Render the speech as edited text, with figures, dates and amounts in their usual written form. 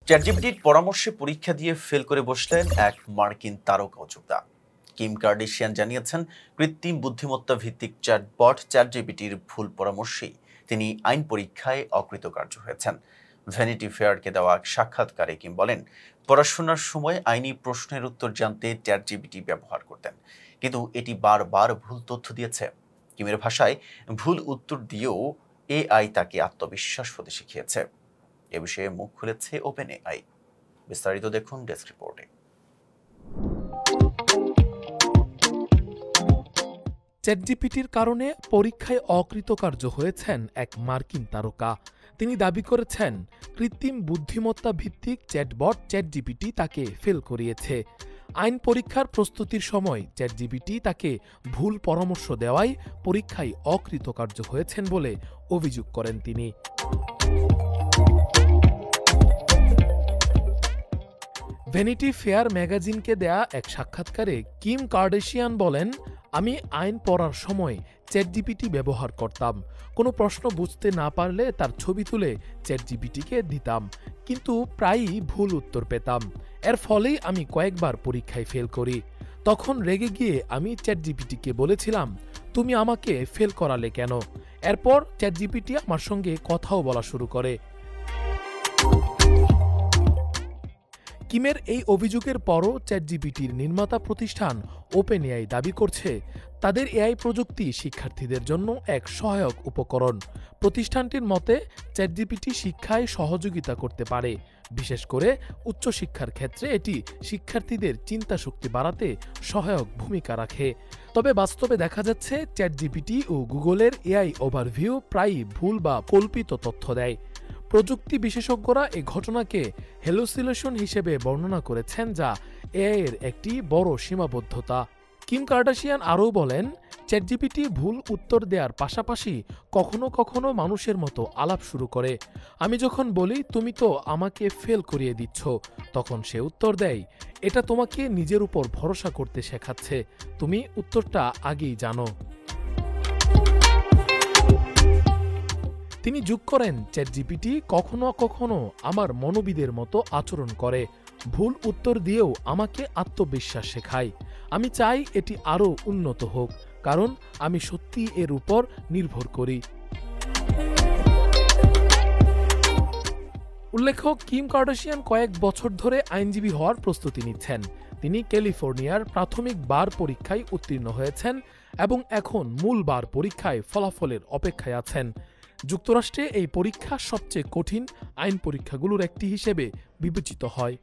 চ্যাটজিপিটির পরামর্শে পরীক্ষা দিয়ে ফেল করে বসলেন এক মার্কিন তারকা যোদ্ধা। কিম কার্দাশিয়ান জানিয়েছেন, কৃত্রিম বুদ্ধিমত্তা ভিত্তিক চ্যাটবট চ্যাটজিপিটির ভুল পরামর্শেই তিনি আইন পরীক্ষায় অকৃতকার্য হয়েছেন। ভ্যানিটি ফেয়ারকে দেওয়া এক সাক্ষাৎকারে কিম বলেন, পড়াশোনার সময় আইনি প্রশ্নের উত্তর জানতে চ্যাটজিপিটি ব্যবহার করতেন, কিন্তু এটি বারবার ভুল তথ্য দিয়েছে। কিমের ভাষায়, ভুল উত্তর দিয়েও এআই তাকে আত্মবিশ্বাস হতে শিখিয়েছে। এ বিষয়ে মুখ খুলেছে ওপেন এআই। বিস্তারিত দেখুন ডেস্ক রিপোর্টে। চ্যাটজিপিটির কারণে পরীক্ষায় অকৃতকার্য হয়েছেন এক মার্কিন তারকা। তিনি দাবি করেছেন, কৃত্রিম বুদ্ধিমত্তা ভিত্তিক চ্যাটবট চ্যাটজিপিটি তাকে ফেল করিয়েছে। আইন পরীক্ষার প্রস্তুতির সময় চ্যাটজিপিটি তাকে ভুল পরামর্শ দেওয়ায় পরীক্ষায় অকৃতকার্য হয়েছেন বলে অভিযোগ করেন তিনি। ভ্যানিটি ফেয়ার ম্যাগাজিনকে দেয়া এক সাক্ষাৎকারে কিম কার্দাশিয়ান বলেন, আমি আইন পড়ার সময় চ্যাটজিপিটি ব্যবহার করতাম। কোনো প্রশ্ন বুঝতে না পারলে তার ছবি তুলে চ্যাটজিপিটিকে দিতাম, কিন্তু প্রায়ই ভুল উত্তর পেতাম। এর ফলেই আমি কয়েকবার পরীক্ষায় ফেল করি। তখন রেগে গিয়ে আমি চ্যাটজিপিটিকে বলেছিলাম, তুমি আমাকে ফেল করালে কেন? এরপর চ্যাটজিপিটি আমার সঙ্গে কথাও বলা শুরু করে। কিমের এই অভিযোগের পরও চ্যাটজিপিটির নির্মাতা প্রতিষ্ঠান ওপেন এআই দাবি করছে, তাদের এআই প্রযুক্তি শিক্ষার্থীদের জন্য এক সহায়ক উপকরণ। প্রতিষ্ঠানটির মতে, চ্যাটজিপিটি শিক্ষায় সহযোগিতা করতে পারে, বিশেষ করে উচ্চশিক্ষার ক্ষেত্রে এটি শিক্ষার্থীদের চিন্তাশক্তি বাড়াতে সহায়ক ভূমিকা রাখে। তবে বাস্তবে দেখা যাচ্ছে, চ্যাটজিপিটি ও গুগলের এআই ওভারভিউ প্রায়ই ভুল বা কল্পিত তথ্য দেয়। প্রযুক্তি বিশেষজ্ঞরা এই ঘটনাকে হ্যালুসিনেশন হিসেবে বর্ণনা করেছেন, যা এআই এর একটি বড় সীমাবদ্ধতা। কিম কার্দাশিয়ান আরও বলেন, চ্যাটজিপিটি ভুল উত্তর দেওয়ার পাশাপাশি কখনো কখনো মানুষের মতো আলাপ শুরু করে। আমি যখন বলি, তুমি তো আমাকে ফেল করিয়ে দিচ্ছ, তখন সে উত্তর দেয়, এটা তোমাকে নিজের উপর ভরসা করতে শেখাচ্ছে, তুমি উত্তরটা আগেই জানো। তিনি যোগ করেন, চ্যাটজিপিটি কখনো কখনো আমার মনোবিদের মতো আচরণ করে, ভুল উত্তর দিয়েও আমাকে আত্মবিশ্বাস শেখায়। আমি চাই এটি আরও উন্নত হোক, কারণ আমি সত্যি এর উপর নির্ভর করি। উল্লেখ্য, কিম কার্দাশিয়ান কয়েক বছর ধরে আইনজীবী হওয়ার প্রস্তুতি নিচ্ছেন। তিনি ক্যালিফোর্নিয়ার প্রাথমিক বার পরীক্ষায় উত্তীর্ণ হয়েছেন এবং এখন মূল বার পরীক্ষায় ফলাফলের অপেক্ষায় আছেন। যুক্তরাষ্ট্রে এই পরীক্ষা সবচেয়ে কঠিন আইন পরীক্ষাগুলোর একটি হিসেবে বিবেচিত হয়।